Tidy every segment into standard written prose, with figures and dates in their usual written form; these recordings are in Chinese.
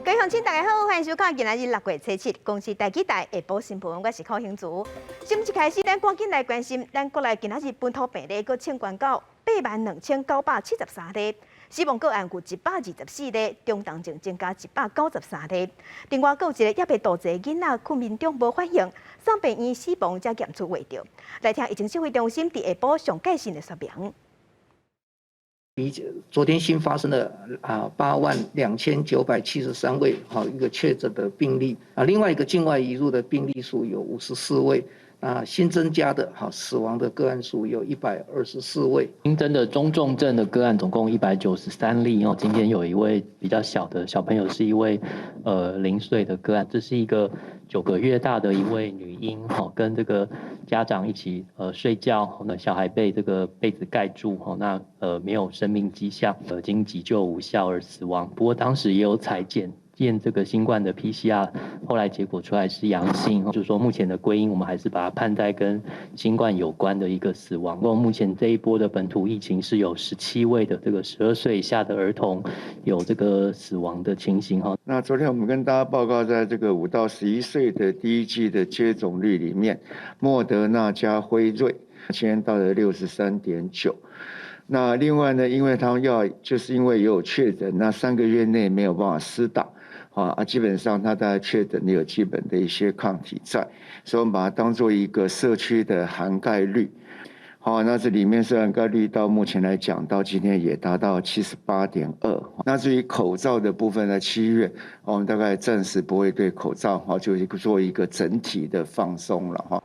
各位乡亲，大家好，欢迎收看今仔日6月7日，公司台记台下晡新闻，我是柯兴竹。新闻一开始，咱赶紧来关心，咱国内今仔日本土病例，佫清关到82973例，死亡个案有124例，中重症增加193例。另外，佫有一个也被盗贼囡仔，困民众无反应，送病院死亡才验出未着。来听疫情指挥中心伫下晡上最新的说明。 比昨天新发生的82973位一个确诊的病例另外一个境外移入的病例数有54位新增加的死亡的个案数有124位。新增的中重症的个案总共193例今天有一位比较小的小朋友是一位0岁的个案，这是一个9个月大的一位女婴跟这个家长一起睡觉，那小孩被这个被子盖住那没有生命迹象，经急救无效而死亡。不过当时也有采检这个新冠的 PCR， 后来结果出来是阳性，就是说目前的归因我们还是把它判在跟新冠有关的一个死亡。不过目前这一波的本土疫情是有17位的这个12岁以下的儿童有这个死亡的情形哈。那昨天我们跟大家报告，在这个5到11岁的第一剂的接种率里面，莫德纳加辉瑞现在到了63.9%。那另外呢，因为他们就是因为也有确诊，那3个月内没有办法施打。基本上他大概确诊有基本的一些抗体在，所以我们把它当做一个社区的涵盖率。那这里面是涵盖率到目前来讲，到今天也达到78.2%。那至于口罩的部分，在7月，我们大概暂时不会对口罩就做一个整体的放松了哈。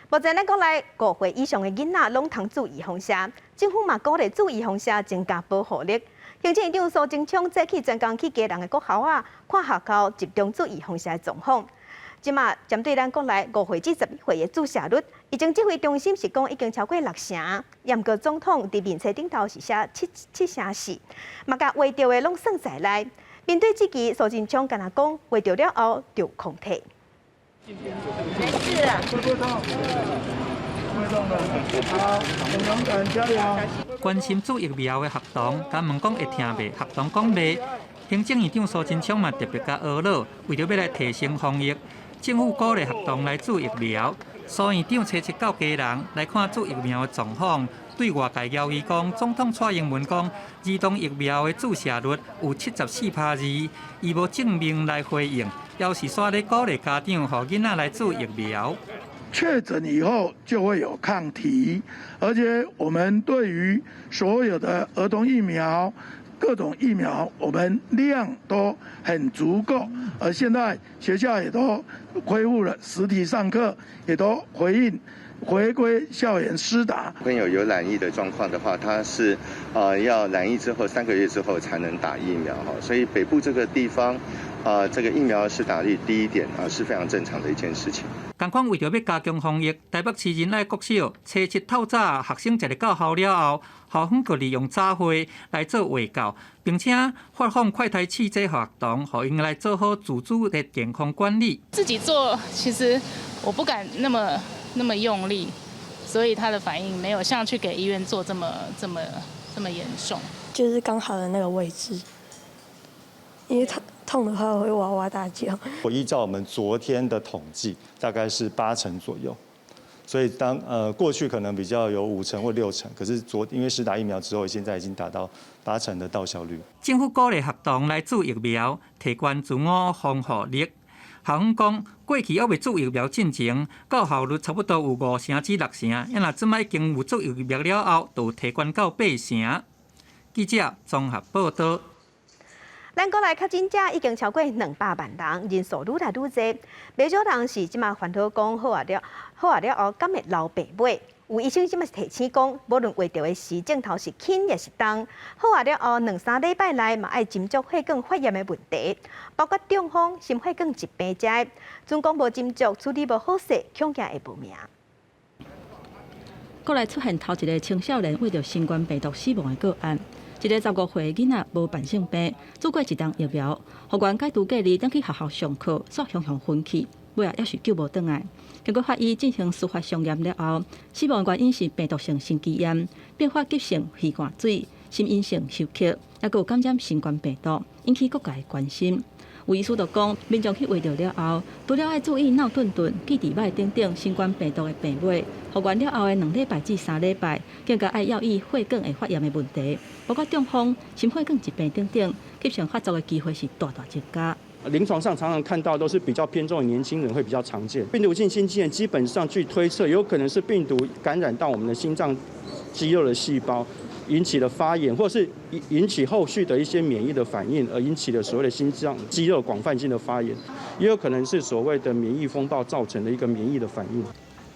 目前咱国内5岁以上的囡仔拢通注意风险，政府嘛鼓励注意风险，增加保护力。 行政院长苏贞昌早起专工去基隆的国校看学校集中注意风险的状况。即马针对咱国内5岁至11岁的注射率，疫情指挥中心是讲已经超过60%，也毋过总统伫面册顶头是写7%，嘛甲画着的拢算在内。面对这期，苏贞昌敢若讲画着了后就空退。没事啊。 关心做疫苗的学童，甲问讲会听袂？学童讲袂。行政院长苏贞昌嘛特别甲懊恼，为着要来提升防疫，政府鼓励学童来做疫苗。苏院长初7到基隆来看做疫苗的状况，对外界谣言讲，总统蔡英文讲儿童疫苗的注射率有74%，伊无正面来回应，要是煞咧鼓励家长，互囡仔来做疫苗。 确诊以后就会有抗体，而且我们对于所有的儿童疫苗、各种疫苗，我们量都很足够。而现在学校也都恢复了实体上课，也都回归校园施打。朋友有染疫的状况的话，他是要染疫之后3个月之后才能打疫苗哈，所以北部这个地方。 这个疫苗施打率低一点是非常正常的一件事情。同款为着要加强防疫，台北市仁爱国小初7透早学生一日到校了后，校方佫利用早会来做卫教，并且发放快筛试剂学童，互因来做好自主的健康管理。自己做其实我不敢那么用力，所以他的反应没有像去给医院做这么严重。就是刚好的那个位置，因为痛的话我会哇哇大叫。我依照我们昨天的统计，大概是80%左右，所以过去可能比较有5成或6成，可是因为施打疫苗之后，现在已经达到80%的到校率。政府鼓励学童来做疫苗，提高自我防护力。校方讲，过去还未做疫苗进前，高效率差不多有5成至6成，因若即摆已经有做疫苗了后，就提高到8成。记者综合报道。 咱国内确诊者已经超过200万人，人数愈来愈多。不少人是即马烦恼讲好了后，敢会留病尾？有医生即马是提醒讲，无论画着的是镜头是轻也是重，好了后2-3礼拜内嘛爱斟酌血管发炎的问题，包括中风、心血管疾病者，准讲无斟酌处理无好势，恐惊会无命。国内出现头一个青少年为着新冠病毒死亡的个案。 一个15岁的囡仔无慢性病，做过1档疫苗，学员解除隔离，等去学校上课，煞雄昏去，尾也是救无倒来。经过法医进行司法相验了后，死亡原因是病毒性心肌炎、并发急性肺管水，心因性休克，也有感染新冠病毒，引起各界关心。有医师就讲，民众去围着了后，除了要注意闹顿顿、记伫摆等等新冠病毒的病尾，复原了后的2礼拜至3礼拜，更加要注意血管会发炎的问题，包括中风、心血管疾病等等，急性发作的机会是大大增加。临床上常常看到都是比较偏重的年轻人会比较常见。病毒性心肌炎基本上据推测，有可能是病毒感染到我们的心脏肌肉的细胞，引起了发炎，或是引起后续的一些免疫的反应，而引起了所谓的心脏肌肉广泛性的发炎，也有可能是所谓的免疫风暴造成的一个免疫的反应。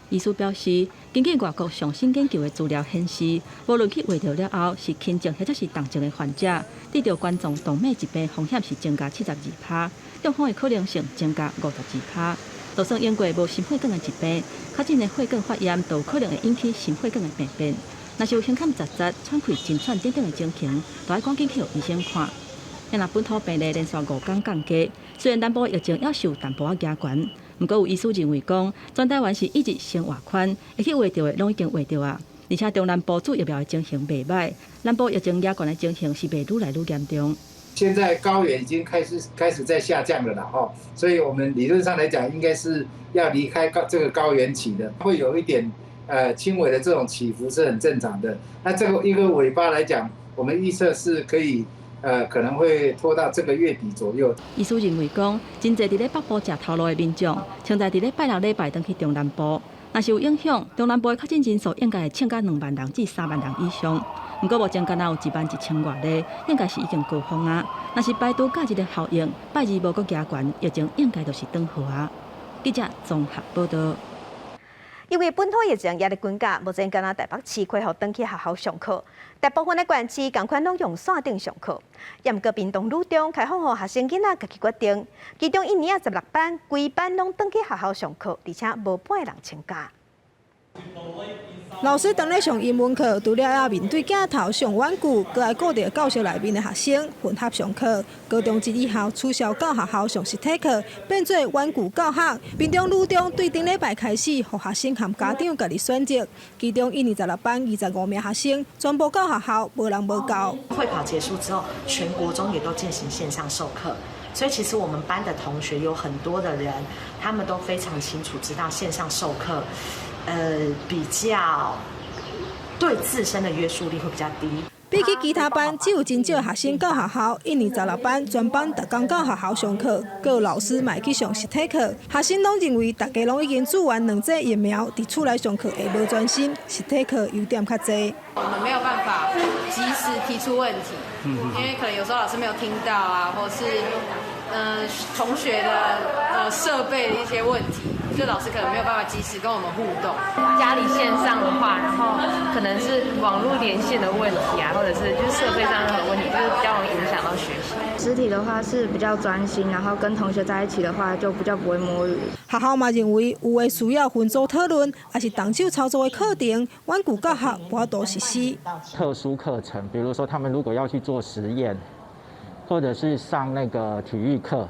医师表示，根据外国上新研究的资料显示，无论去围着了后是轻症或者是重症的患者，得到冠状动脉疾病风险是增加72%，中风的可能性增加52%。就算因过无心血管的疾病，较近的血管发炎都可能会引起心血管的病变。若是有胸腔杂杂、喘气、真喘等等的情形，都要赶紧去医生看。若本土病例连续5天降低，虽然南部疫情也是有淡薄仔加悬。不过有医师认为讲，全台湾是一直先划宽，会去画到的拢已经画到啊，而且中南部主疫苗的情形袂歹，南部疫情压悬的情形是袂愈来愈严重。现在高原已经开始在下降了啦，所以我们理论上来讲，应该是要离开这个高原期的，会有一点轻微的这种起伏是很正常的。那这个一个尾巴来讲，我们预测是可以。可能会拖到这个月底左右。医师认为讲，真侪伫咧北部食头路的民众，现在伫咧拜6礼拜登去中南部，若是有影响，中南部的确诊人数应该会增加2万人至3万人以上。不过目前敢若有11000外例，应该是已经高峰啊。若是排除假日的效应，拜2无阁加悬，疫情应该就是转好啊。记者综合报道。因为本土疫情也伫增加，目前敢若台北市恢复登去学校上课，大部分的县市同款拢用线顶上课。也毋过屏东女中开放予学生囡仔家己决定，其中1年16班，规班拢登去学校上课，而且无半个人请假。老师当咧上英文课，除了要面对镜头上晚久，阁要顾着教室内面的学生混合上课。高中1以后取消到学校上实体课，变做晚久教学。屏东女中对顶礼拜开始，互学生和家长家己选择。其中1年16班25名学生全部到学校，无人无教。会考结束之后，全国中也都进行线上授课。所以其实我们班的同学有很多的人，他们都非常清楚知道线上授课。比较对自身的约束力会比较低。比起其他班，只有真少学生到学校。1年16班全班逐天到学校上课，各有老师买去上实体课。学生拢认为大家拢已经做完2剂疫苗，伫厝内上课会无专心，实体课优点较多。我们没有办法及时提出问题，因为可能有时候老师没有听到啊，或是同学的设备的一些问题。就老师可能没有办法及时跟我们互动，家里线上的话，然后可能是网络连线的问题啊，或者是就是设备上任何问题，就是比较容易影响到学习。实体的话是比较专心，然后跟同学在一起的话就比较不会摸鱼。学校嘛认为有的需要分组讨论，还是动手操作的课程，晚久教学无法度实施。特殊课程，比如说他们如果要去做实验，或者是上那个体育课。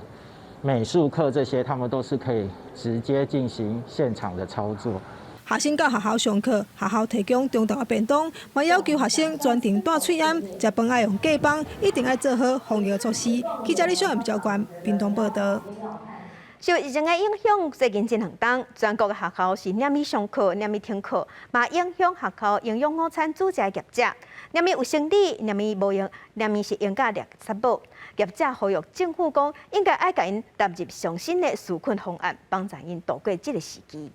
美术课这些，他们都是可以直接进行现场的操作。学生到学校上课，学校提供中等的便当，嘛要求学生专程带喙烟，食饭要用隔板，一定要做好防疫措施。记者李小燕、赵冠，屏东报道。受疫情的影响，最近真寒冬，全国的学校是念米上课、念米停课，嘛影响学校营养午餐煮食的业者。念米有生理，念米无用，念米是用甲劣产物。业者呼吁政府讲，应该爱甲因踏入上新的纾困方案，帮助因度过这个时期。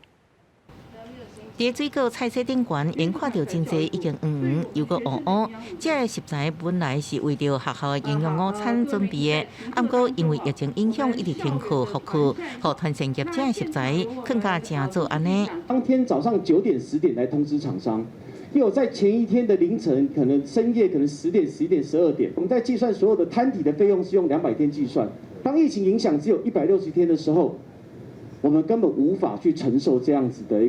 伫水果菜色顶悬，因看到真侪已经黄又搁乌乌。这个食材本来是为着学校的营养午餐准备的，不过因为疫情影响，一直停课复课，互团成业者的食材更加正做安尼。当天早上9点、10点来通知厂商。又有在前一天的凌晨，可能深夜，可能10点、11点、12点，我们在计算所有的摊底的费用是用200天计算。当疫情影响只有160天的时候，我们根本无法去承受这样子的一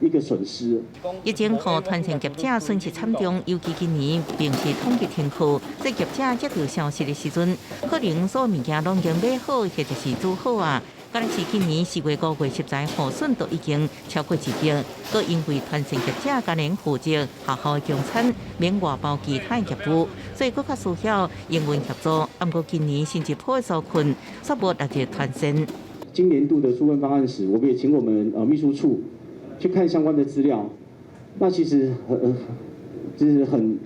个损失。疫情互团成业者损失惨重，尤其今年并是统计停课，这业者接到消息的时阵，可能所有物件拢已经买好，或者是煮好啊。敢若是今年4月5月10日，河笋都已经超过1亿，搁因为团膳业者家人负责好好用餐，免外包其他业务，所以搁较需要英文协助。不过今年薪资破受困，煞无达至团膳。今年度的纾困方案时，我们也请我们秘书处去看相关的资料。那其实就是很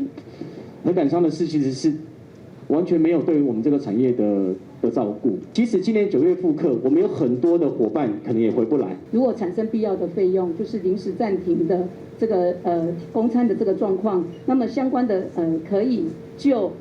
感伤的事，其实是完全没有对于我们这个产业的照顾。即使今年9月复课，我们有很多的伙伴可能也回不来。如果产生必要的费用，就是临时暂停的这个供餐的这个状况，那么相关的可以就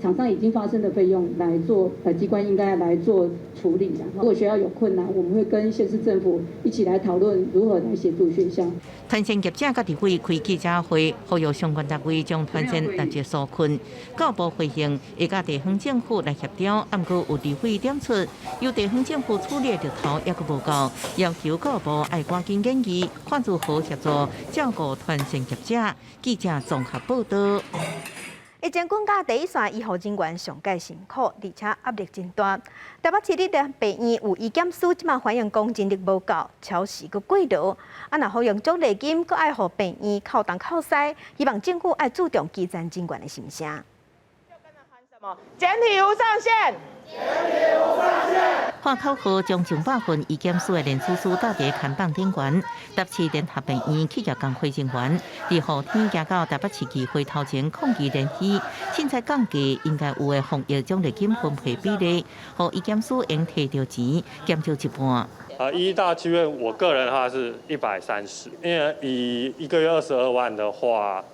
厂商已经发生的费用来做机关应该来做处理的。如果学校有困难，我们会跟县市政府一起来讨论如何来协助学校。团膳业者甲地会开记者会，呼吁相关单位将团膳达至纾困。各部回应会甲地方政府来协调，不过有地会点出，由地方政府处理的头也阁无够，要求各部爱赶紧研究，看如何协助照顾团膳业者。记者综合报道。疫情管家第一线医护人员上界辛苦，而且压力真大。台北市立病院有医检师即马反映讲人力无够，超时佮过劳。若好用奖励金，佮爱互病院靠东靠西，希望政府爱注重基层人员的心声。简体无上限。化口号将200份医检师的联署书搭在看板顶悬，台市联合病院企业工会人员伫后天行到台北市议会头前抗议联系，凊彩降低应该有的防疫奖励金分配比例，互医检师应摕到钱减少一半。医大剧院，我个人的话是130，因为以一个月22万的话，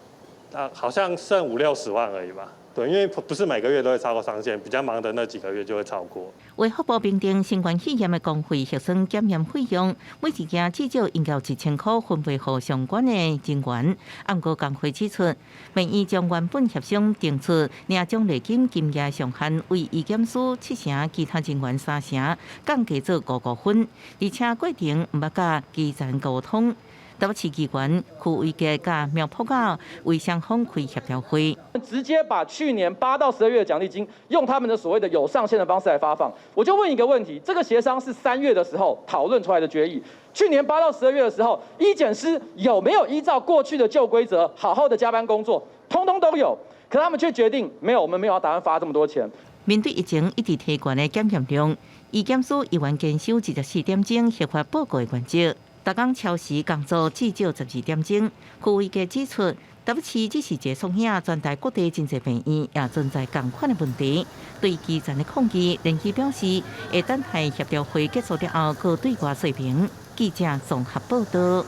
好像剩50-60万而已吧。对，因为不是每个月都会超过上限，比较忙的那几个月就会超过。为确保评定新冠肺炎的工会核酸检验费用，每一件至少应该有1000块分配给相关的人员。不过工会指出，病院将原本协商定出领奖励金金额上限为医检师7成，其他人员3成，降低做55分，而且过程毋捌甲基层沟通。台北市机关区委界甲苗圃校为双方开协调会，直接把去年8到12月的奖励金用他们的所谓的有上限的方式来发放。我就问一个问题：这个协商是3月的时候讨论出来的决议，去年8到12月的时候，医检师有没有依照过去的旧规则好好的加班工作？通通都有，可他们却决定没有，我们没有要打算发这么多钱。面对疫情一直提悬的检验量，医检师依然坚守24点钟核发报告的原则。逐工超时工作至少12点钟。区委界指出，台北市只是一个创下全台各地真侪病院也存在同款的问题。对基层的抗议，联系表示会等待协调会结束了后，各对外说明。记者综合报道。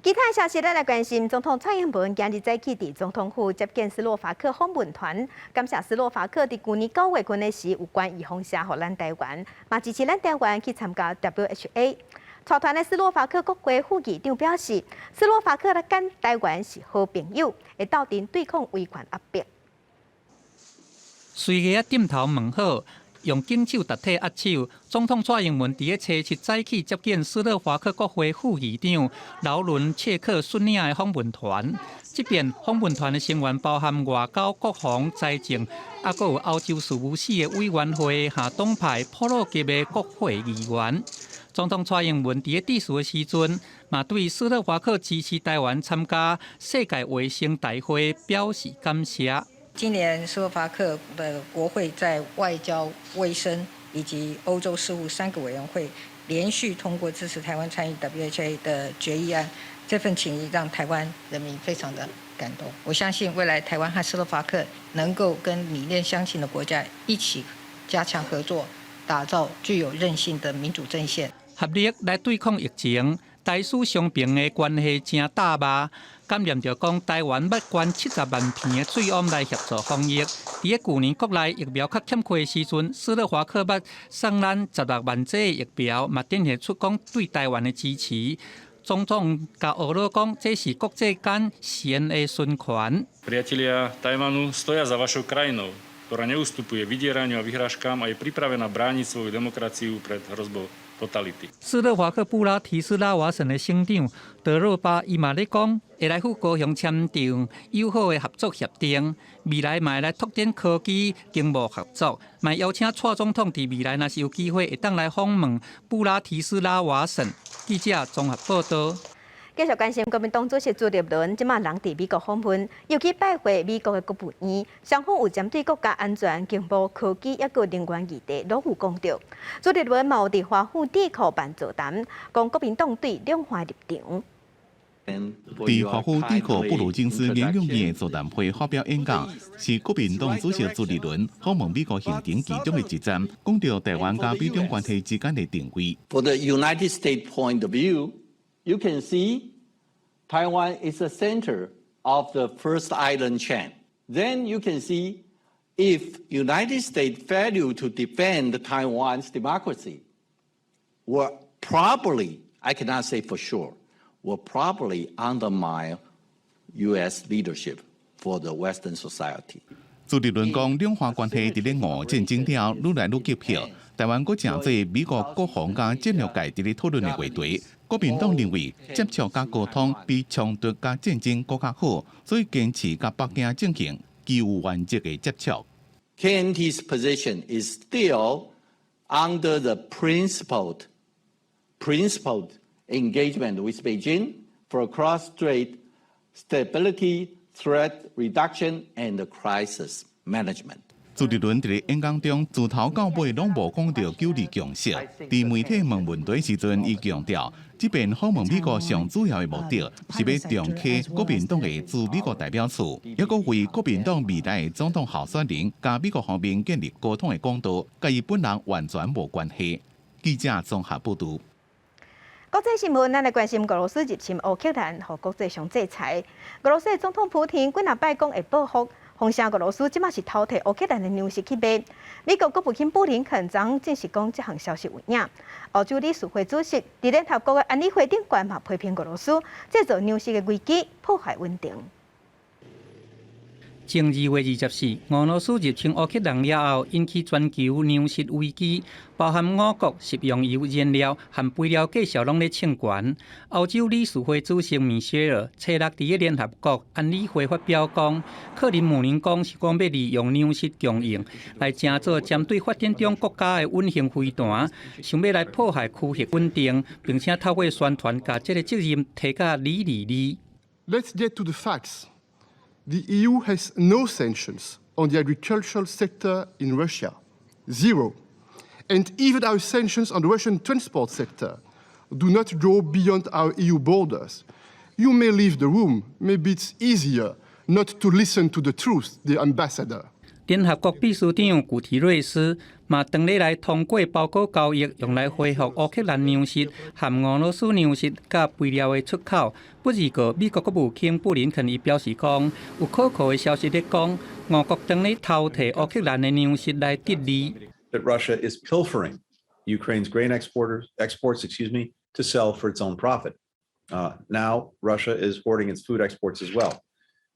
其他消息咱来关心，总统蔡英文今日早起伫总统府接见斯洛伐克访问团，感谢斯洛伐克伫去年9月份的时有关预防射予咱台湾，嘛支持咱台湾去参加 WHO。带团的斯洛伐克国会副议长表示，斯洛伐克跟台湾是好朋友，会斗阵对抗威权压迫。随个点头问好，用紧手搭体握手。总统蔡英文伫个初7早起接见斯洛伐克国会副议长劳伦切克率领的访问团。这边访问团的成员包含外交、国防、财政，还佫有欧洲事务司的委员会下党派普罗级的国会议员。总统蔡英文伫个致辞的时阵，嘛对斯洛伐克支持台湾参加世界卫生大会表示感谢。今年斯洛伐克的国会在外交、卫生以及欧洲事务3个委员会连续通过支持台湾参与 WHO 的决议案，这份情谊让台湾人民非常的感动。我相信未来台湾和斯洛伐克能够跟理念相近的国家一起加强合作，打造具有韧性的民主阵线。合力来对抗疫情，台苏双边的关系正大吧。感念着讲，台湾要捐70万瓶的水饔来协助防疫。伫个去年国内疫苗较欠缺的时阵，斯洛伐克要送咱16万剂疫苗，嘛展现出讲对台湾的支持。总统甲俄罗讲，这是国际间善的循环。Priatelia Tajvanu stoja za vašou krajinou, ktorá neustupuje vydieraniu a vyhrážkám a je pripravená brániť svoju demokraciu pred hrozbou totality. 斯洛伐克布拉提斯拉瓦省的省长德罗巴伊嘛咧讲，会来赴高雄签订友好的合作协定，未来嘛会来拓展科技经贸合作，嘛邀请蔡总统伫未来若是有机会会当来访问布拉提斯拉瓦省。记者综合报道。继续关心国民党主席朱立伦，即马人伫美国访问，尤其拜会美国的国务院，双方有针对国家安全、经贸、科技抑个能源议题拢有讲到。朱立伦嘛有伫华府智库办座谈，讲国民党对两岸立场。伫华府智库布鲁金斯研究院的座谈会发表演讲，是国民党主席朱立伦访问美国行程其中的一站，讲到台湾甲美中关系之间的定位。For the United States point of view, you can see Taiwan is the center of the first island chain. Then you can see if United States failure to defend Taiwan's democracy, will probably, I cannot say for sure, will probably undermine U.S. leadership for the Western society. 朱立伦讲，两岸关系伫咧5战争了愈来愈急迫，台湾阁正做美国国防甲战略界伫咧讨论的话题。国民党认为接触甲沟通比冲突甲战争更加好，所以坚持甲北京进行具有原则的接触。KNT's position is still under the principled engagement with Beijing for cross-strait stability, threat reduction, and crisis management. 朱立伦伫演讲中自头到尾拢无讲到九二共识。伫媒体问问题时阵，伊强调，即便访问美国上主要的目的是要重启国民党的驻美国代表处，也阁为国民党未来的总统候选人甲美国方面建立沟通的管道，甲伊本人完全无关系。记者综合报道。国际新闻，咱来关心俄罗斯入侵乌克兰，和国际上制裁。俄罗斯总统普京几若摆讲会报复。风声俄罗斯即马是偷摕乌克兰的粮食去卖。美国国务卿布林肯昨证实讲，这项消息有影。欧洲理事会主席伫联合国的安理会顶悬嘛批评俄罗斯制造粮食的危机，破坏稳定。前2月24日，俄罗斯入侵乌克兰了后，引起全球粮食危机，包含5国食用油燃料和肥料价格拢咧称悬。欧洲理事会主席米歇尔初六伫联合国安理会发表讲，克林姆林宫是讲要利用粮食供应来乘做针对发展中国家的稳定飞弹，想要来破坏区域稳定，并且透过宣传把这个责任推到里。Let's get to the facts. The EU has no sanctions on the agricultural sector in Russia, 0. And even our sanctions on the Russian transport sector do not go beyond our EU borders. You may leave the room. Maybe it's easier not to listen to the truth, the ambassador. 联合国秘书长古提瑞斯嘛，当日来通过包裹交易，用来恢复乌克兰粮食和俄罗斯粮食甲肥料的出口。不二个，美国国务卿布林肯伊表示讲，有可靠的消息咧讲，俄国当日偷摕乌克兰的粮食来得利。That Russia is pilfering Ukraine's grain exports, to sell for its own profit. Now Russia is hoarding its food exports as well.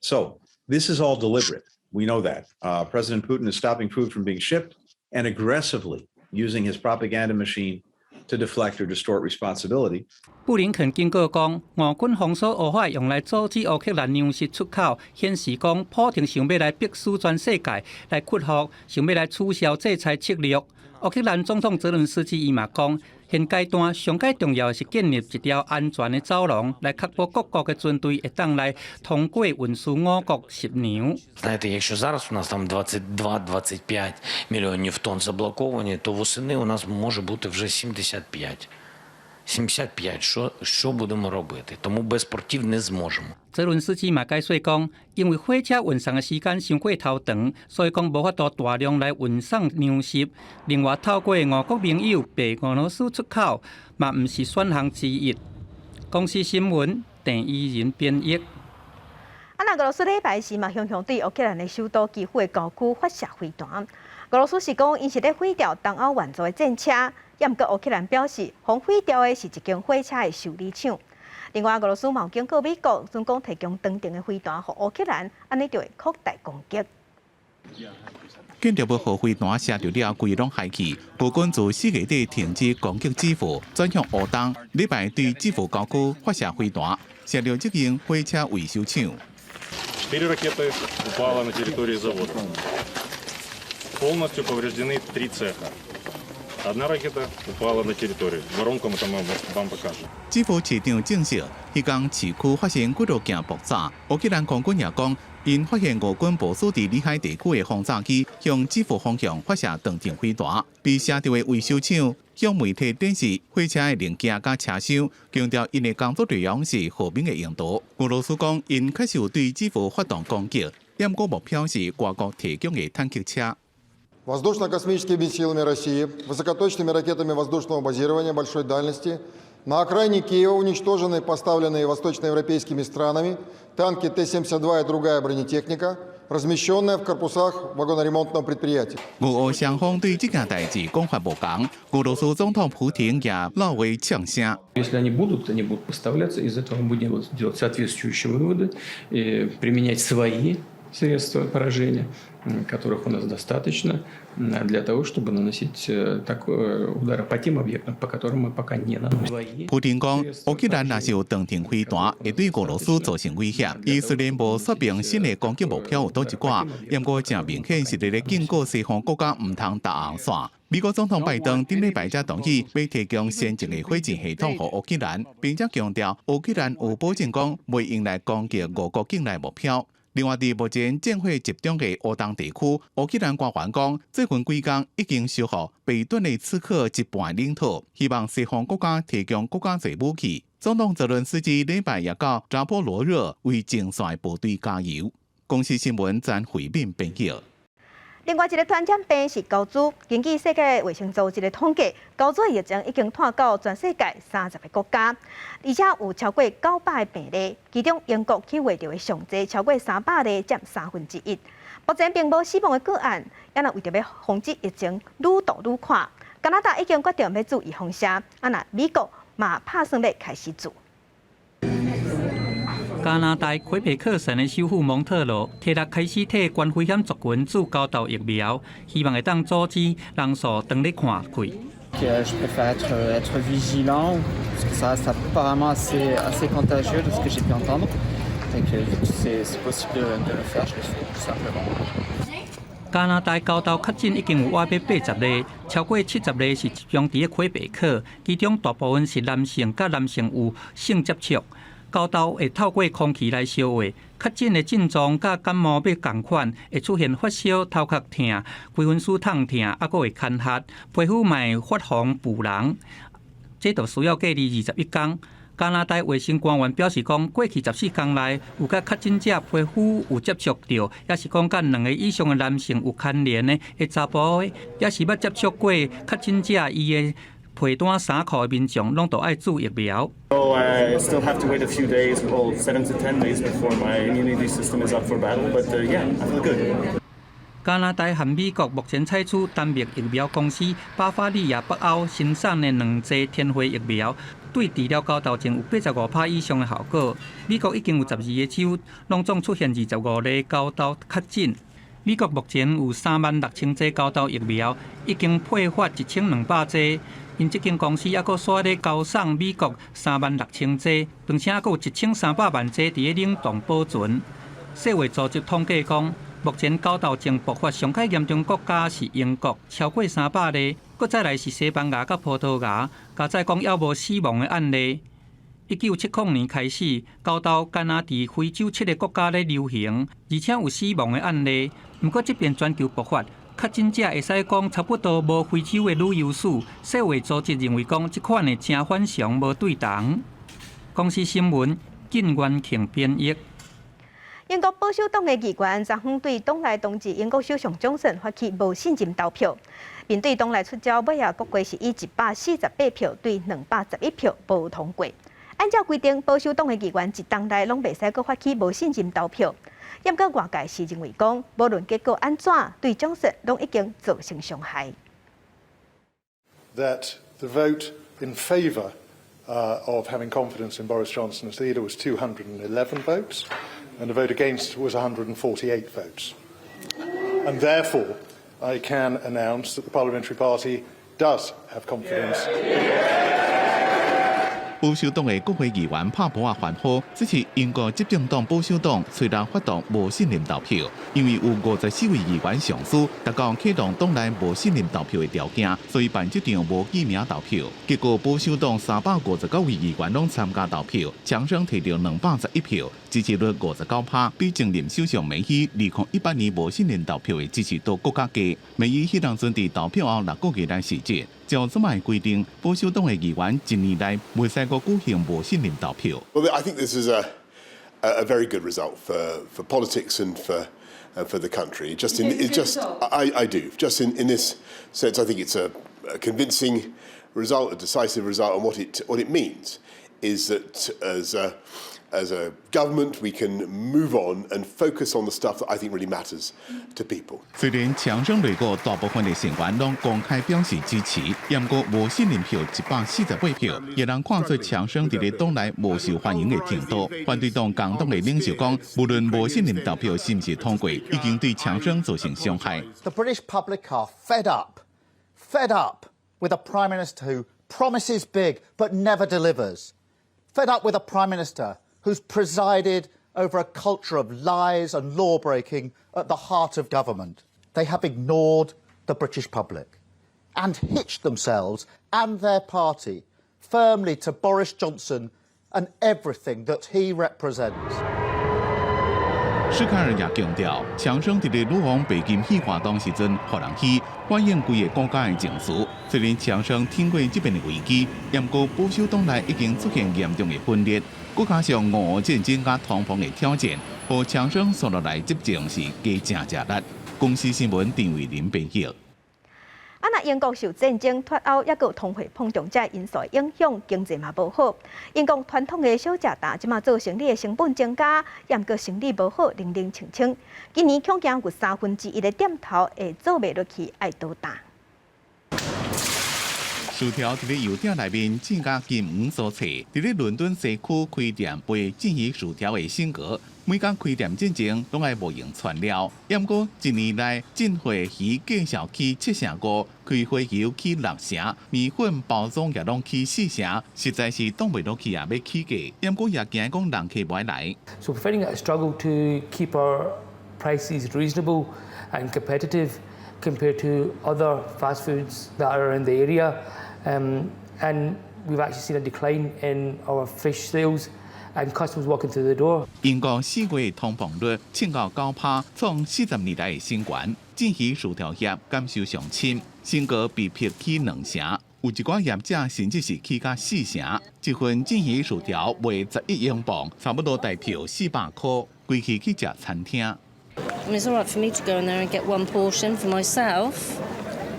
So this is all deliberate. We know that. President Putin is stopping food from being shipped and aggressively using his propaganda machine to deflect or distort responsibility. 布林肯警告讲，俄军封锁乌海用来阻止乌克兰粮食出口，显示讲普京想要来逼使全世界来屈服，想要来取消制裁策略。乌克兰总统泽伦斯基伊嘛讲，现阶段上界重要是建立一条安全的走廊，来确保各国的军队会当来通过运输5国食粮。Знаєте, якщо зараз у нас там 22-25 мільйонів тонн заблоковані, то восени у нас може бути вже 75. 75, що будемо робити? Тому без портів не зможемо. 泽伦斯基嘛解说讲，因为火车运送的时间伤过头长，所以讲无法度大量来运送粮食。另外，透过俄国盟友被俄罗斯出口，嘛毋是选项之一。公司新闻郑依仁编译。俄罗斯礼拜四嘛，向对乌克兰的首都基辅的郊区发射飞弹。俄罗斯是讲，因是咧毁掉东欧援助的战车，也毋过乌克兰表示，轰毁掉的是一间火车的修理厂。另外，俄罗斯嘛警告美国，准讲提供当地的飞弹予乌克兰，安尼就会扩大攻击。建筑部核飞弹射着了规拢海去，部军自4月底停止攻击基辅，转向乌东，礼拜对基辅郊区发射飞弹，射着这间火车维修厂。 4 ракеты упало на территории завода. Полностью повреждены 3 цеха. 1 ракета упала на территорию. Воронку мы там вам покажем. 基辅市长证实，迄天市区发生几多件爆炸。乌克兰空军也讲，因发现俄军部署伫里海地区的轰炸机向基辅方向发射长程飞弹，被射到的维修厂向媒体展示火车的零件甲车厢，强调因的工作内容是和平的用途。俄罗斯讲，因确实有对基辅发动攻击，但过目标是外国提供的坦克车。 Воздушно-космическими силами России, высокоточными ракетами воздушного базирования большой дальности, на окраине Киева уничтожены поставленные восточноевропейскими странами танки Т-72 и другая бронетехника, размещенная в корпусах вагоноремонтного предприятия. 俄乌双方对这件代志讲法不同，俄罗斯总统普京也老为呛声。 Если они будут поставляться, из этого мы будем делать соответствующие выводы, применять свои средства поражения, которых у нас достаточно, для того, чтобы наносить удары по тем объектам, по которым мы пока не наносим. 普京讲，乌克兰若是有长程飞弹，会对俄罗斯造成威胁。伊虽然无说明新的攻击目标有多一寡，不过正明显是咧警告西方国家唔通搭红线。美国总统拜登顶礼拜才同意要提供先进的火箭系统给乌克兰，并且强调乌克兰有保证讲袂用来攻击俄国境内目标。 另外，伫目前战火集中的乌东地区，乌克兰官员讲，最近几天已经收复北顿的此刻一半领土，希望西方国家提供国家级武器。总统泽伦斯基礼拜也到扎波罗热为前线部队加油。公司新闻曾回面编辑。 另外一个传染病是高猪，根据世界卫生组织的统计，高猪疫情已经传到全世界30个国家，而且有超过900个病例，其中英国去获到的上济超过300例，占1/3。目前并无死亡的个案，也若为着要防止疫情愈毒愈快，加拿大已经决定要注意封城，美国嘛打算要开始做。 加拿大魁北克省的首府蒙特罗提出开始替高风险族群注高豆疫苗，希望会当阻止人数当日看开。Je préfère être vigilant, parce que ça apparemment assez contagieux de ce que j'ai pu entendre. Et que c'est possible de le faire, je le fais tout simplement. 加拿大高豆确诊已经有880例，超过70例是集中伫魁北克，其中大部分是男性，甲男性有性接触。 高豆会透过空气来消化，确诊的症状甲感冒要同款，会出现发烧、头壳痛、规身躯痛痛，还佫会干咳，皮肤会发红腐烂，这就需要隔离21天。加拿大卫生官员表示讲，过去14天内有甲确诊者皮肤有接触到，也是讲甲2个以上的男性有牵连的查甫的，也是捌接触过确诊者伊的。 皮单衫裤的民众拢都爱注疫苗。So I still have to wait a few days, well, 7 to 10 days before my immunity system is up for battle. But yeah, I feel good. 加拿大和美国目前采取单灭疫苗公司巴伐利亚北欧生产的2剂天花疫苗，对治疗高豆症有85%以上的效果。美国已经有12个州拢总出现25例高豆确诊。 美国目前有36000剂高豆疫苗，已经配发1200剂。因这间公司还佫刷咧交送美国36000剂，并且还佫有1300万剂伫咧冷冻保存。世卫组织统计讲，目前高豆症爆发上较严重国家是英国，超过300例；搁再来是西班牙甲葡萄牙，加再讲还无死亡的案例。1970年开始，高豆敢若伫非洲7个国家咧流行，而且有死亡的案例。不过这边全球爆发。 确诊者会使讲差不多无非洲的旅游史，世卫组织认为讲这款的正反常无对同。公司新闻金元庆编译。英国保守党的议员昨昏对党内同志英国首相强森发起无信任投票，面对党内出招，尾啊，国会是以148票对211票无通过。按照规定，保守党的议员一党内拢袂使阁发起无信任投票。 不过外界是认为讲，无论结果安怎，对强森拢已经造成伤害。That the vote in favour of having confidence in Boris Johnson as leader was 211 votes, and the vote against was 148 votes. and therefore I can announce that the Parliamentary Party does have confidence. 保守党的国会议员拍波反驳，这是英国执政党保守党催人发动无信任投票，因为有54位议员上诉，达到启动党内无信任投票的条件，所以办这场无记名投票。结果保守党359位议员拢参加投票，强生摕到211票，支持率59%，比前任首相梅伊2018年无信任投票的支持度更加低。梅伊迄当阵伫投票后6个月来辞职。 照这么规定，保守党的议员一年内未使个举行无信任投票。Well, I think this is a very good result for politics and for the country. I do. Just in this sense, I think it's a convincing result, a decisive result, and what it means is that as a government, we can move on and focus on the stuff that I think really matters to people. 虽然强生内阁大部分的成员拢公开表示支持，不过无信任票148票，也能看出强生伫咧党内无受欢迎的程度。反对党共党的领袖讲，无论无信任投票是不是通过，已经对强生造成伤害。The British public are fed up with a Prime Minister who promises big but never delivers. Fed up with a Prime Minister who's presided over a culture of lies and law-breaking at the heart of government. They have ignored the British public and hitched themselves and their party firmly to Boris Johnson and everything that he represents. 史凯尔也强调，强生伫咧女王被禁戏活动时阵，互人戏反映规个国家的情绪。虽然强生挺过这边的危机，不过保守党内已经出现严重的分裂。 再加上俄乌战争甲通膨的挑战，和强生所落来执政是加正力。公司新闻郑伟林编译。那英国受战争脱欧，也有通货膨胀这因素影响，经济嘛无好。英国传统的小食摊，即马做生理的成本增加，也毋过生理无好，零零清清。今年恐惊有1/3的店头会做袂落去，爱倒单。 薯条伫咧油店内面正甲金黄所找，伫咧伦敦西区开店卖进鱼薯条的辛格，每间开店之前拢爱无用材料。不过一年来，进货鱼介绍起7成5，开花油起6成，米粉包装也拢起4成，实在是挡袂落去啊！要起价，不过也惊讲人客袂来。So we're finding it a struggle to keep our prices reasonable and competitive compared to other fast foods that are in the area. And we've actually seen a decline in our fish sales and customers walking through the door. 英国4月通膨率升到9%，创40年来的新高。进鱼薯条业感受上深，新格被撇起2成，有一寡业者甚至是起到4成。一份进鱼薯条卖11英镑，差不多大票400块，归去去食餐厅。I mean, it's all right for me to go in there and get one portion for myself,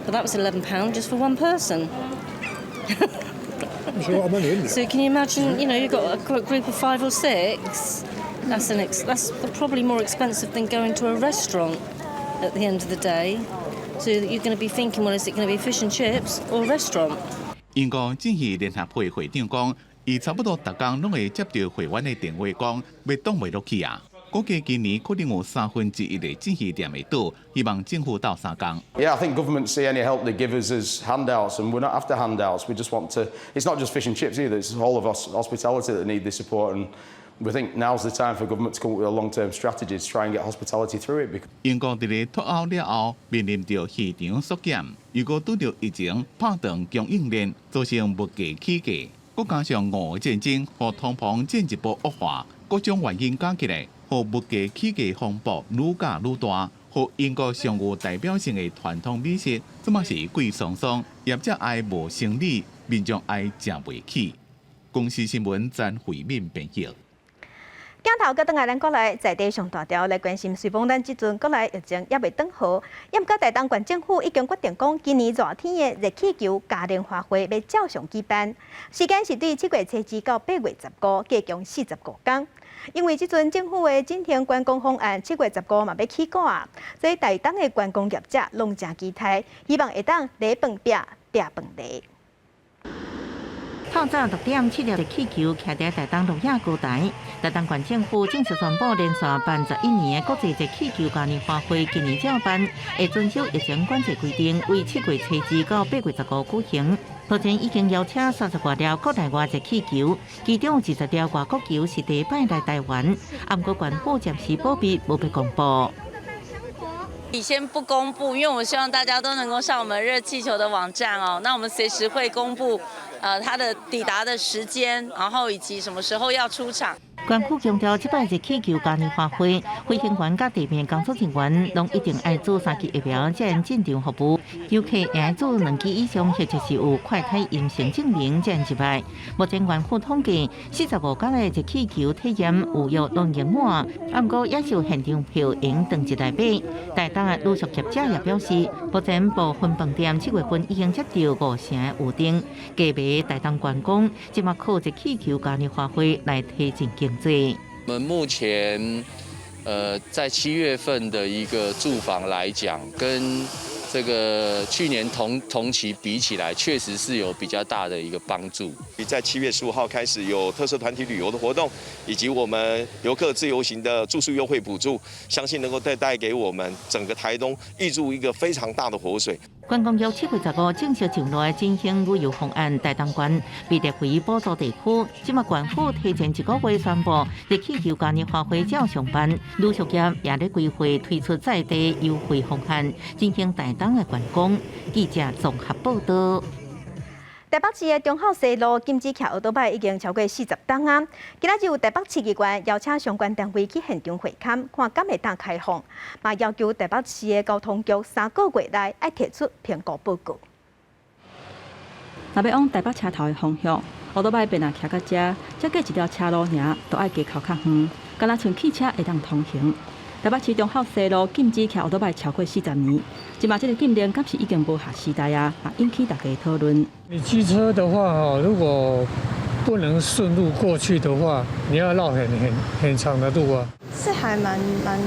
but that was £11 just for one person. So can you imagine? You know, you've got a group of 5 or 6. That's probably more expensive than going to a restaurant at the end of the day. So you're going to be thinking, well, is it going to be fish and chips or a restaurant? 英国进鱼联合会会长讲，伊差不多逐工拢会接到会员的电话，讲要挡袂落去啊。 估计今年可能有1/3的进鱼店会倒，希望政府斗3工。Yeah, I think government see any help they give us as handouts, and we're not after handouts. We just want to. It's not just fish and chips either. It's all of us hospitality that need this support, and we think now's the time for government to come up with a long-term strategy to try and get hospitality through it. 英国伫咧脱欧了后，面临着市场缩减，如果拄着疫情拍断供应链，造成物价起价，再加上俄乌战争和通膨进一步恶化，各种原因加起来。 和物价起价风暴愈加愈大，和英国上有代表性的传统美食，这嘛是贵松松，业者爱无生理，民众爱食袂起。公司新闻詹慧敏编译。镜头搁倒来咱国内在地上大条来关心，随风咱即阵国内疫情也未转好，也毋过大东县政府已经决定讲，今年热天的热气球嘉年华会要照常举办，时间是对7月初7到8月15，加强45天。 因为即阵政府的整天观光方案7月15嘛要起稿啊，所以大东的观光业者拢真期待，希望会当礼饭饼，饼饭礼。透早6点，7粒气球徛在台东路亚高台。台东县政府正式宣布，连续办11年的国际气球嘉年华会，今年照办，会遵守疫情管制规定，为7月初2到8月15举行。目前已经邀请30多条国内外的气球，其中20条外国球是第一摆来台湾，不过县府暂时保密，无被公布。先不公布，因为我们希望大家都能够上我们热气球的网站哦。那我们随时会公布，它的抵达的时间，然后以及什么时候要出场。县府强调，这摆热气球嘉年华会，飞行员甲地面工作人员拢一定爱做3期疫苗才能进场服务，游客也爱做2期以上，或者是有快筛阴性证明才能入来。目前县府统计，45间的热气球体验有约2年满，不过也是有现场票用当日来买。台东的旅宿业者也表示，目前部分饭店7月份已经接到5成的预订，加码台东观光，即马靠热气球嘉年华会来提振经济。我们目前，在7月份的一个住房来讲，跟这个去年同期比起来，确实是有比较大的一个帮助。在7月15号开始有特色团体旅游的活动，以及我们游客自由行的住宿优惠补助，相信能够带给我们整个台东挹注一个非常大的活水。观光局7月15正式上路进行旅游方案，台东县被列为补助地区。即马县府提前1个月宣布，热气球嘉年华会照常办，旅宿业也在规划推出在地优惠方案，进行台东的观光。记者综合报道。台北市的中孝西路禁止骑奥多拜已经超过40档啊！今仔日有台北市机关邀请相关单位去现场会勘，看敢会当开放，嘛要求台北市的交通局3个月内要提出评估报告。若要往台北车头的方向，奥多拜便若骑到这隔一条车路尔，都爱加靠较远，敢若像汽车会当通行。台北市中孝西路禁止骑奥多拜超过40年，即马这个禁令敢是已经无合时代啊，也引起大家讨论。你机车的话，如果不能顺路过去的话，你要绕很长的路啊。是还蛮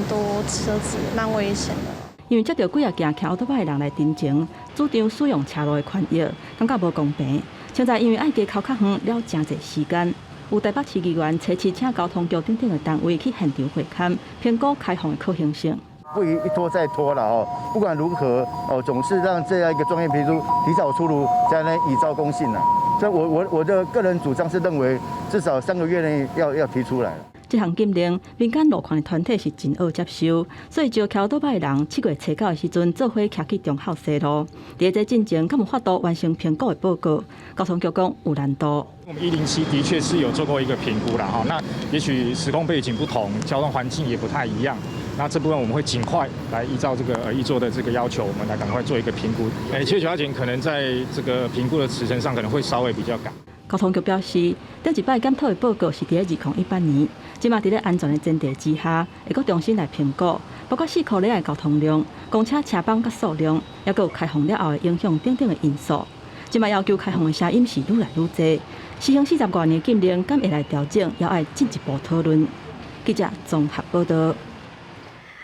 多车子，蛮危险的。因为接到几啊件骑奥多拜的人来တင်情，主张使用车路的权益，感觉无公平。现在因为爱加靠较远了真侪时间。有台北市议员找市请交通局等等的单位去现场会勘，评估开放的可行性。不宜一拖再拖了哦，不管如何哦，总是让这样一个专业评估提早出炉，才能以昭公信了。所以我的个人主张是认为，至少3个月内要提出来。这项禁令，民间路权的团体是真好接受，所以就骑奥多拜的人7月初9的时阵，做伙骑去中孝西路。在这进程，敢有法度完成评估的报告？交通局讲有难度。我们107的确是有做过一个评估啦，哈，那也许时空背景不同，交通环境也不太一样。那这部分我们会尽快来依照这个议座的这个要求，我们来赶快做一个评估。7月9号前可能在这个评估的时程上可能会稍微比较赶。交通局表示，顶一摆检讨的报告是伫2018年，即马伫咧安全的前提之下，会阁重新来评估，包括4颗里的交通量、公车车帮甲数量，也阁有开放了后的影响等等的因素。即马要求开放的声音是愈来愈多，实行40多年的禁令，敢会来调整，也要进一步讨论。记者综合报道。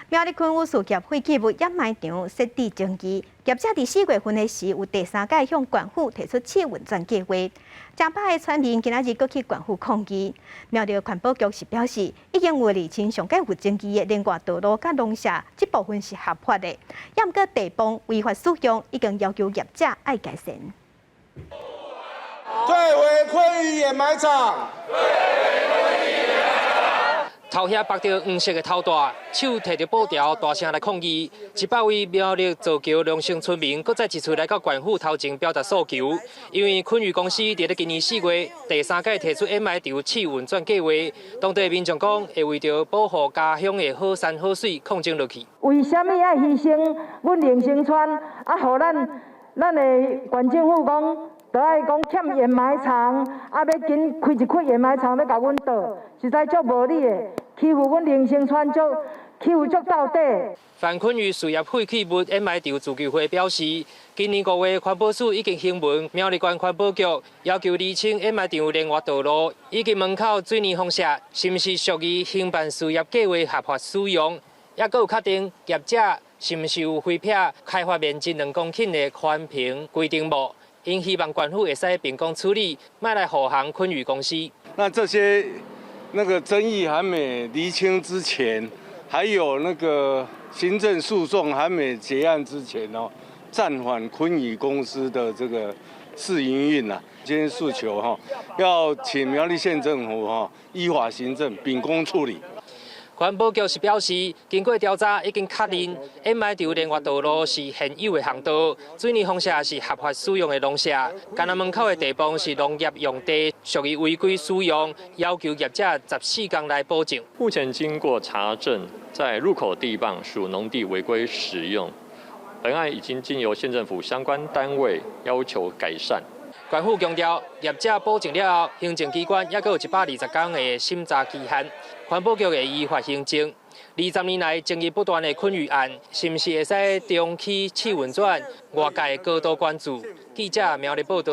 苗栗昆武事业废弃物掩埋场设置争议，业者伫4月份的时有第3届向县府提出撤运转计划。正派的村民今仔日搁去县府抗议。苗栗环保局是表示，已经为厘清上届有争议的连外道路甲农舍，这部分是合法的，也毋过地方违法使用，已经要求业者爱改善。退回昆鱼掩埋场。头遐绑着黄色的头带，手提着布条，大声来抗议。100位苗栗造桥良性村民，搁再一次来到县府头前表达诉求。因为昆鱼公司伫咧今年4月第3届提出掩埋场试运转计划，当地民众讲会为着保护家乡的好山好水抗争落去。为什么要牺牲阮林生川？互咱的县政府讲，就爱讲欠掩埋场，要紧开一开掩埋场要甲阮倒，实在足无理的。欺负阮林生川，欺负足到底。范昆鱼事业废弃物掩埋场自救会表示，今年5月环保署已经行文苗栗县环保局，要求厘清掩埋场连外道路以及门口水泥放射是毋是属于兴办事业计划合法使用，也阁有确定业者是毋是有非撇开发面积2公顷的宽屏规定无。因希望官府会使秉公处理，卖来护航昆宇公司。那这些争议还没厘清之前，还有行政诉讼还没结案之前暂缓昆宇公司的这个试营运啊。今天诉求要请苗栗县政府依法行政，秉公处理。环保局是表示，经过调查已经确认 MIW 连外道路是现有的航道，水泥放射是合法使用的农舍，干南门口的地磅是农业用地，属于违规使用，要求业者14天来保证。目前经过查证，在入口地磅属农地违规使用，本案已经经由县政府相关单位要求改善。官府强调，业者保证了后，行政机关也有120天的审查期限，环保局会依法行政。20年来争议不断的昆宇案，是不是会使中期试运转？外界高度关注。记者苗栗报道。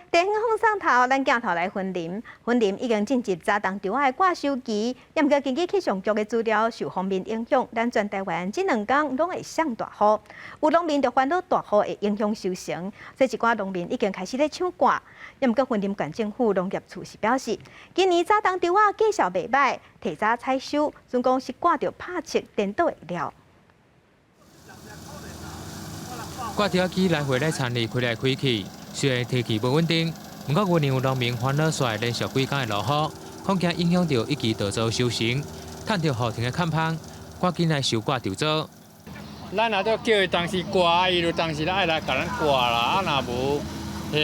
地方放送头，咱镜头来分林。分林已经进入早冬稻仔的挂收期，也毋过根据气象局的资料，受锋面影响，咱全台湾这2天拢会上大雨。有农民就烦恼大雨会影响收成，所以一寡农民已经开始咧抢瓜。也毋过分林县政府农业处是表示，今年早冬稻仔绩效袂歹，提早采收，总共是挂着拍切颠倒的料。挂条机来回来田里开来开去。虽然天气不稳定，不过原有农民烦恼煞连续几天的落雨，恐惊影响到一期稻作收成，趁着雨停的看芳，赶紧来收挂稻作。咱若都叫伊当时挂，伊就当时爱来甲咱挂啦。啊，若无这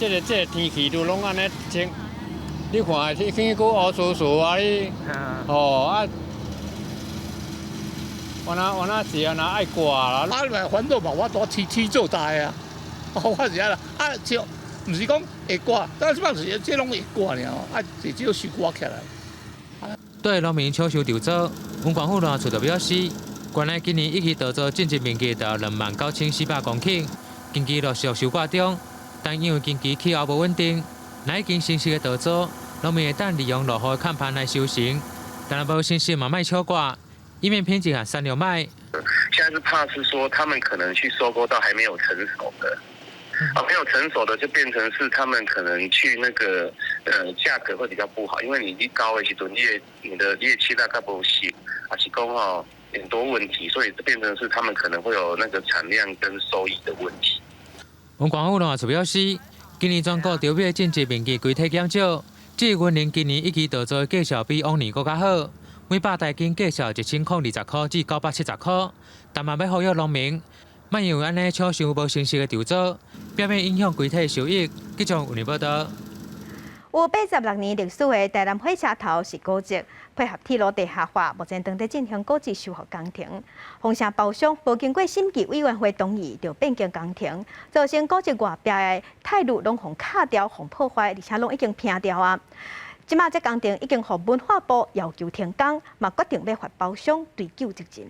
个天气都拢安尼清，你看天气个乌索索啊，你我那是安那爱挂啦。啊，来烦恼嘛，我多天做大啊。我是啦，就唔是讲会挂，但是嘛是这拢会挂尔就只有收挂起来。对农民抢收稻作，文管府农处就表示，原来今年一期稻作种植面积达29400公顷，经济陆续收挂中，但因为近期气候不稳定，乃已经成熟的稻作，农民会当利用落雨的看盘来收成，但若无成熟嘛卖抢挂，以免品质和产量卖。现在是怕是说他们可能去收购到还没有成熟的。没有成熟的就变成是他们可能去价格会比较不好，因为你高的时候你的业期大概不行，是讲很多问题，所以变成是他们可能会有产量跟收益的问题。文管府农处表示，今年全国稻米种植面积规体减少，至于云林今年一期稻作的绩效比往年更加好，每百台斤绩效1020块至970块，但嘛要呼吁农民。莫因为安尼抢收无成熟的稻作，表面影响规体收益。记者有报道。有86年历史的台南火车头是古迹，配合铁路地下化，目前正在进行古迹修复工程。红城包厢无经过审计委员会同意就变更工程，造成古迹外壁的铁路拢互卡掉、互破坏，而且拢已经拼掉啊！即马这工程已经互文化部要求停工，嘛决定要罚包厢追究责任。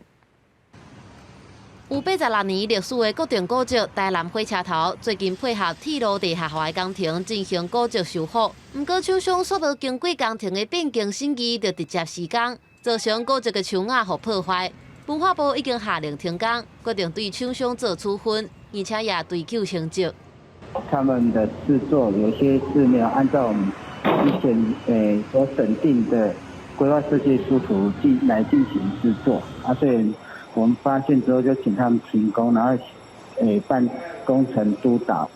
有86年历史的国定古迹台南火车头，最近配合铁路地下化的工程进行古迹修复。不过，厂商说无经过工程的变更审议，就直接施工，造成古迹的墙瓦互破坏。文化部已经下令停工，决定对厂商做处分，而且也追究刑责。他们的制作有些是没有按照我们之前所审定的规划设计书图来进行制作啊，所以。我们发现之后，就请他们停工，然后办工程督导。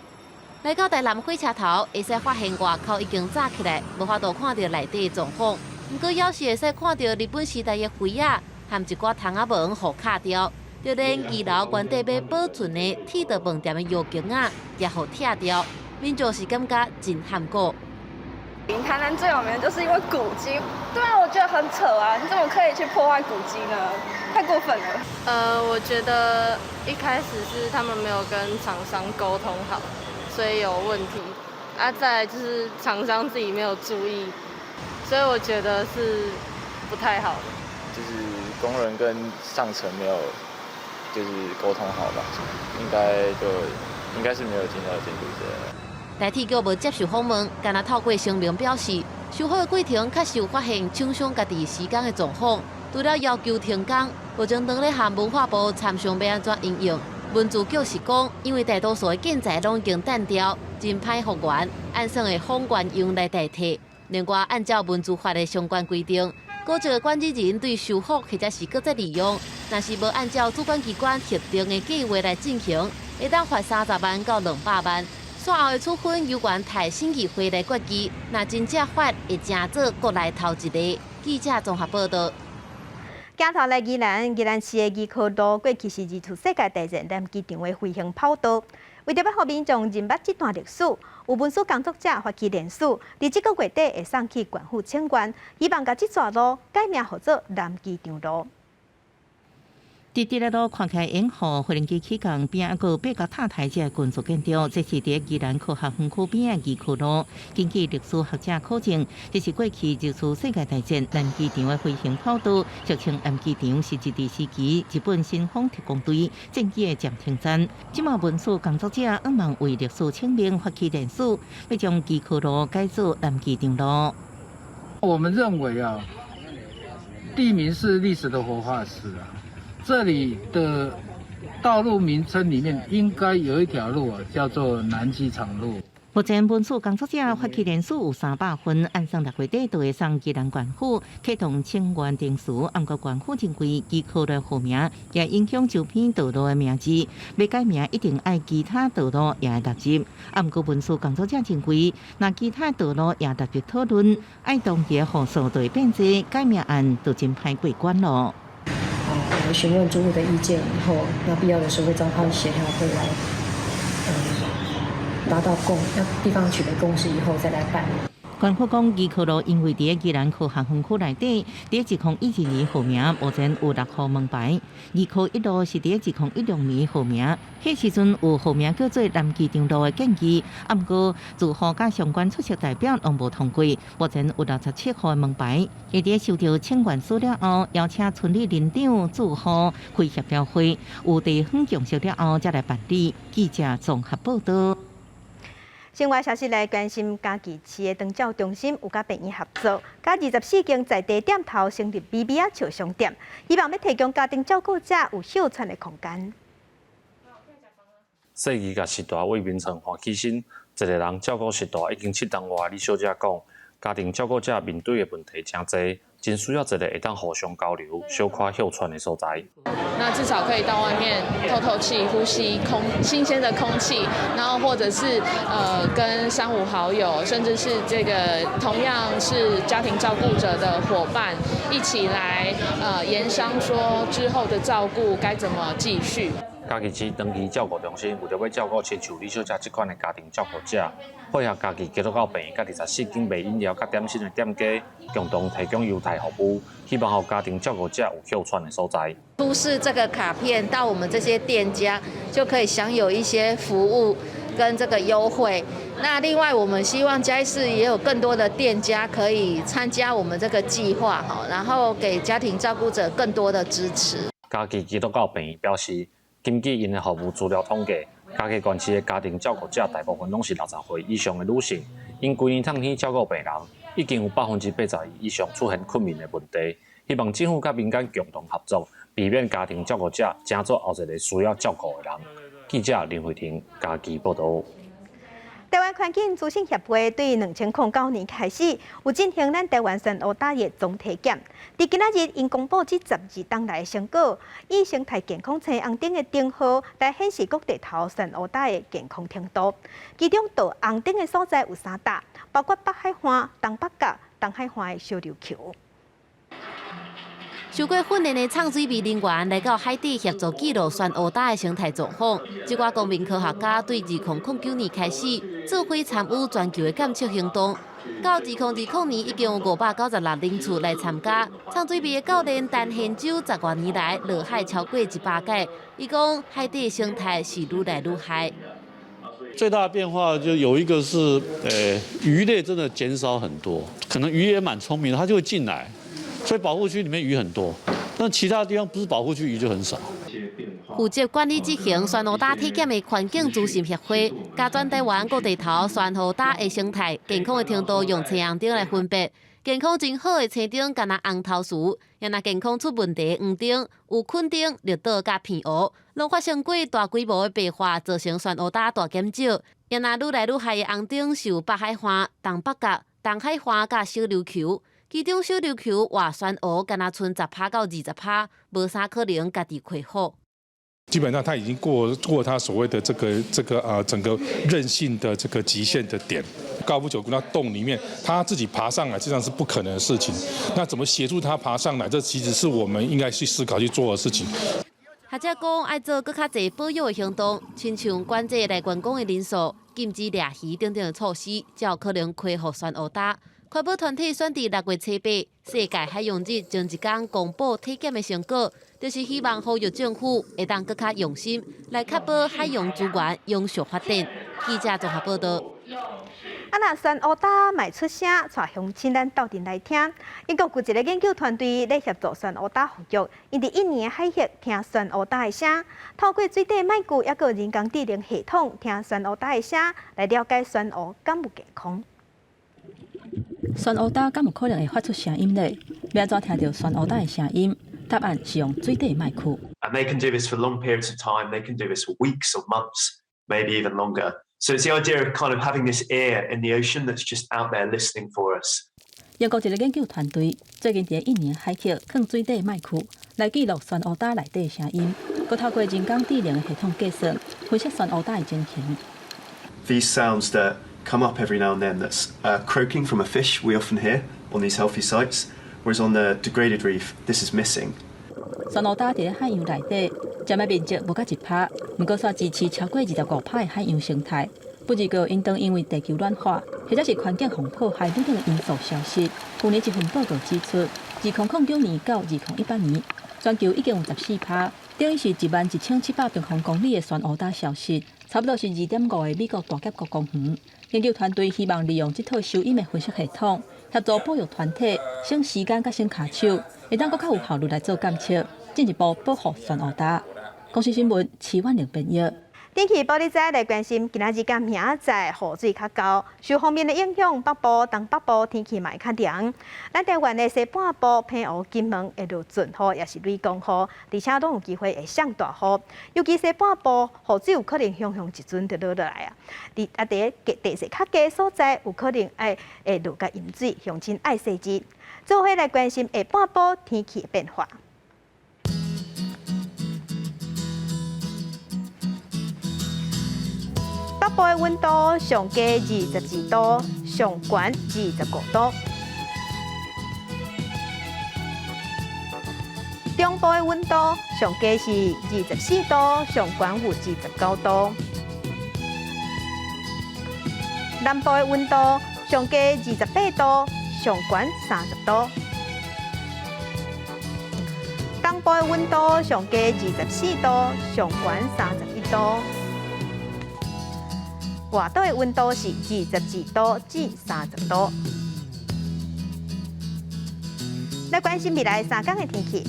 来到台南火车头，会使发现外口已经炸起来，无法度看到内底的状况。不过，要是会使看到日本时代的灰啊，和一寡窗仔门互卡掉，就连二楼原底要保存的铁道饭店的药镜啊，也互拆掉，民众是感觉真撼过。台南最有名的就是因为古迹，对啊，我觉得很扯啊！你怎么可以去破坏古迹呢？太过分了。我觉得一开始是他们没有跟厂商沟通好，所以有问题。啊，再来就是厂商自己没有注意，所以我觉得是不太好的。就是工人跟上层没有就是沟通好吧，应该是没有尽到监督责任。台铁局无接受访问，干那透过声明表示，修复的过程确实有发现厂商家己施工的状况，除了要求停工，目前当咧和文化部参详要安怎应用，文字局是讲，因为大多数的建材拢已经单调，真歹复原，按算的仿原用来代替。另外，按照文字法的相关规定，古迹的管理人对修复或者是搁再利用，若是无按照主管机关核定的计划来进行，会当罚30万到200万。随后的处分由原台审议会来决议，若真正罚，会正做国内头一个。记者综合报道。镜头来宜兰市的宜科路过去是2次世界大战南机场的飞行跑道，为着要让民众认捌这段历史，有文书工作者发起联署，伫这个月底会送去县府请愿，希望把这段路改名叫做南机场路。伫这个路看起来沿河飞行机起降边，还有8角塔台这建筑建筑，这是伫宜兰科学园区边的宜科路。根据历史学者考证，这是过去2次世界大战南机场的飞行跑道，俗称南机场，是一地时期日本新方特工队战机的暂停站。即马文书工作者希望为历史清明发起联署，要将宜科路改做南机场路。我们认为啊，地名是历史的活化石啊。这里的道路名称里面应该有一条路啊，叫做南机场路。目前文书工作者发起联署有300份，按上6月底就会送宜兰县府启动请愿程序。按过县府认为宜科的户名也影响周边道路的名字，要改名一定爱其他道路也会纳入。按过文书工作者认为，若其他道路也纳入讨论，爱当地的户数就会变多，改名案就真歹过关咯。来询问住户的意见以后，那必要的时候会召开协调会来，达到地方取得共识以后再来办理。县府讲，宜科路因为伫宜兰科学园区内底，伫2012年号名，目前有6号门牌。宜科一路是伫2016年号名，迄时阵有号名叫做南机场路的建议，不过住户甲相关出席代表拢无通过。目前有67号门牌，会伫收到请愿书了后，邀请村里人长、住户开协调会，有地方共识了后才来办理。记者综合报道。生活消息来关心，嘉义市的长照中心有甲病院合作，甲24间在地店头成立美美笑商店，希望要提供家庭照顾者有休喘的空间。世纪甲时代为民生欢起心，一个人照顾时代已经7档外。李小姐讲，家庭照顾者面对的问题真多，真需要一个会当互相交流、小可休喘的所在。那至少可以到外面透透气、呼吸新鲜的空气，然后或者是跟3、5好友，甚至是这个同样是家庭照顾者的伙伴一起来研商说之后的照顾该怎么继续。嘉义市长期照顾中心为着要照顾亲像李小姐这款的家庭照顾者，配合嘉义基督教病院甲24间卖饮料甲点心的店家，共同提供优待服务，希望让家庭照顾者有休喘的所在。出示这个卡片到我们这些店家，就可以享有一些服务跟这个优惠。那另外，我们希望嘉义市也有更多的店家可以参加我们这个计划，然后给家庭照顾者更多的支持。嘉义基督教病院表示，根据因的服务资料统计，嘉义县市的家庭照顾者大部分拢是60岁以上的女性，因规年通天照顾病人，已经有82%以上出现困眠的问题。希望政府甲民间共同合作，避免家庭照顾者成做后一个需要照顾的人。记者林慧婷嘉义报道。台湾环境资讯协会对2009年开始有进行咱台湾山乌大的总体检，伫今仔日因公布这12档来的成果，以生态健康青红灯的灯号来显示各地头山乌大的健康程度。其中到红灯的所在有3大，包括北海岸、东北角、东海岸的小琉球。受过训练的畅水味人员来到海底协助记录山乌大的生态状况。这挂公民科学家对2009年开始做伙参与全球的检测行动，到2020年已经有596人次来参加。畅水味的教练陈宪洲10多年来落海超过100届，伊讲海底的生态是愈来愈害。最大的变化就有一个是，鱼类真的减少很多，可能鱼也蛮聪明的，它就会进来。所以保护区里面鱼很多，但其他地方不是保护区鱼就很少。负责管理执行山乌大体检的环境资讯协会，加全台湾各地头山乌大的生态健康的程度用青红灯来分别。健康真好的青顶，敢若红头薯，也若健康出问题的黄顶，有菌顶、绿豆甲片黑，拢发生过大规模的白化，造成酸乌焦大减少。也若愈来愈害的红顶是有北海花、东北角、东海花甲小琉球，其中小琉球活酸乌敢若剩10%到20%，无啥可能家己恢复。基本上他已经过他所谓的这个整个韧性的这个极限的点。高尔夫球那洞里面，他自己爬上来，实际上是不可能的事情。那怎么协助他爬上来？这其实是我们应该去思考去做的事情。学者讲，爱做更较侪保育的行动，亲像管制来员工的人数、禁止掠鱼等等的措施，才有可能恢复酸乌焦。环保团体选伫6月7、8世界海洋日前一天公布体检的成果，就是希望呼吁政府会当更较用心来确保海洋资源永续发展。记者综合报道。若酸乌焦卖出声，带乡亲咱斗阵来听。英国有一个研究团队咧协助酸乌焦复育，因伫1年海域听酸乌焦的声，透过水底麦具，抑个人工智能系统听酸乌焦的声，来了解酸乌敢有健康。酸乌焦敢有可能会发出声音呢？要怎听到酸乌焦的声音？答案是用水底麦克。And they can do this for long periods of time. They can do this for weeks or months, maybe even longer. So it's the idea of kind of having this ear in the ocean that's just out there listening for us. 英国一个研究团队最近伫1年海域放水底麦克来记录酸乌焦内底的声音，佮透过人工智能的系统计算，分析酸乌焦的情形。These sounds that come up every now and then, that's croaking from a fish we often hear on these healthy sites, whereas on the degraded reef, this is missing. 酸乌焦伫咧海洋内底，占的面积无到1%，不过煞支持超过25%的海洋生态。不只个应当因为地球暖化，或者是环境风破害等等的因素消失。去年一份报告指出，2009年到2018年，全球已经有14%，等于是11700平方公里的酸乌焦消失，差不多是2.5个美国大峡谷公园。研究团队希望利用这套收音的分析系统，协助保育团体省时间甲省骹手，会当更较有效率来做监测，进一步保护酸乌焦。公司新闻齐婉玲编译。天气报你知来关心，今仔日甲明仔雨水较高，受方面的影响，北部、东北部天气嘛会较凉。咱台湾的西半部、澎湖、金门会落阵雨，也是雷公雨，而且都有机会会上大雨。尤其西半部雨水有可能雄一阵就落落来啊。伫地势较低所在，有可能会落甲淹水，乡亲爱细致。做伙来关心下半部天气的变化。北部的温度上低22度，上悬25度；中部的温度上低是24度，上悬有29度；南部的温度上低28度，上悬30度；东部的温度上低24度，上悬31度。外岛的温度是22度至30度。来关心未来3天的天气。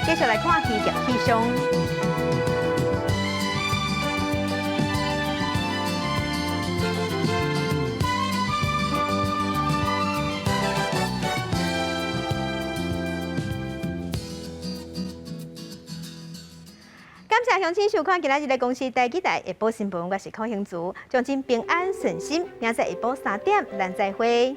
继续来看天气气象。感谢乡亲收看今仔日的公司台记台下晡新闻，我是邝兴竹，将真平安顺心，明仔下晡3点咱再会。